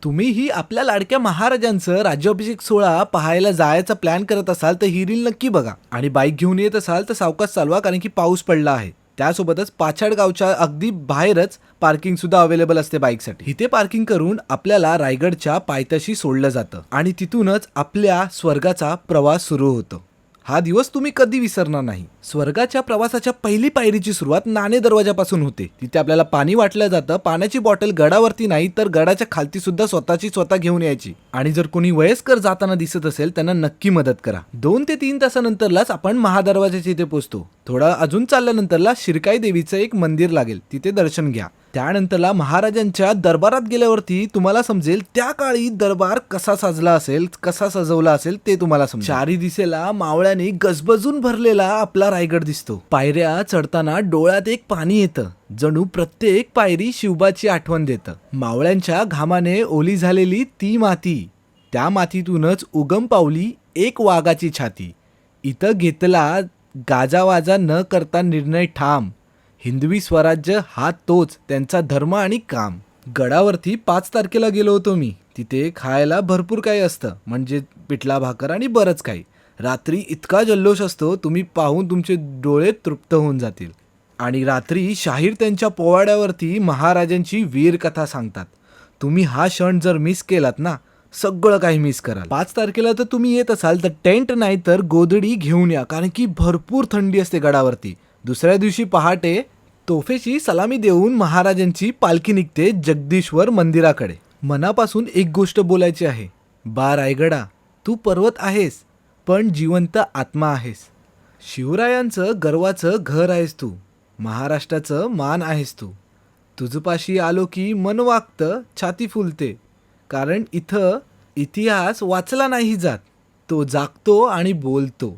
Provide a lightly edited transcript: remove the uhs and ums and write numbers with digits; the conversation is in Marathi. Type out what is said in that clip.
तुम्हीही आपल्या लाडक्या महाराजांचं राज्याभिषेक सोहळा पाहायला जायचा प्लॅन करत असाल तर ही रील नक्की बघा. आणि बाईक घेऊन येत असाल तर सावकाश चालवा, कारण की पाऊस पडला आहे. त्यासोबतच पाछाड गावच्या अगदी बाहेरच पार्किंग सुद्धा अवेलेबल असते बाईकसाठी. इथे पार्किंग करून आपल्याला रायगडच्या पायथ्याशी सोडलं जातं आणि तिथूनच आपल्या स्वर्गाचा प्रवास सुरू होतो. हा दिवस तुम्ही कधी विसरणार नाही. स्वर्गाच्या प्रवासाच्या पहिली पायरीची सुरुवात नाणे दरवाजापासून होते. तिथे आपल्याला पाणी वाटलं जातं. पाण्याची बॉटल गडावरती नाही तर गडाच्या खालती सुद्धा स्वतः घेऊन यायची. आणि जर कोणी वयस्कर जाताना दिसत असेल त्यांना नक्की मदत करा. 2 ते 3 तासानंतरलाच आपण महादरवाजाच्या इथे पोहोचतो. थोडा अजून चालल्यानंतरला शिरकाई देवीचं एक मंदिर लागेल, तिथे दर्शन घ्या. त्यानंतरला महाराजांच्या दरबारात गेल्यावरती तुम्हाला समजेल त्या काळी दरबार कसा साजला असेल, कसा सजवला असेल ते तुम्हाला समजेल. चारी दिशेला मावळ्याने गजबजून भरलेला आपला रायगड दिसतो. पायऱ्या चढताना डोळ्यात एक पाणी येतं, जणू प्रत्येक पायरी शिवबाची आठवण देतं. मावळ्यांच्या घामाने ओली झालेली ती माती, त्या मातीतूनच उगम पावली एक वाघाची छाती. इथं घेतला गाजावाजा न करता निर्णय ठाम, हिंदवी स्वराज्य हा तोच त्यांचा धर्म आणि काम. गडावरती 5 तारखेला गेलो होतो मी. तिथे खायला भरपूर काही असतं, म्हणजे पिठला भाकर आणि बरंच काही. रात्री इतका जल्लोष असतो, तुम्ही पाहून तुमचे डोळे तृप्त होऊन जातील. आणि रात्री शाहीर त्यांच्या पोवाड्यावरती महाराजांची वीर कथा सांगतात. तुम्ही हा क्षण जर मिस केलात ना, सगळं काही मिस कराल. 5 तारखेला तर तुम्ही येत असाल तर टेंट नाही तर गोधडी घेऊन या, कारण की भरपूर थंडी असते गडावरती. दुसऱ्या दिवशी पहाटे तोफेची सलामी देऊन महाराजांची पालखी निघते जगदीश्वर मंदिराकडे. मनापासून एक गोष्ट बोलायची आहे. बा रायगडा, तू पर्वत आहेस पण जिवंत आत्मा आहेस. शिवरायांचं गर्वाचं घर आहेस तू, महाराष्ट्राचं मान आहेस तू. तुझपाशी आलो की मन वागतं, छाती फुलते, कारण इथं इतिहास वाचला नाही जात, तो जागतो आणि बोलतो.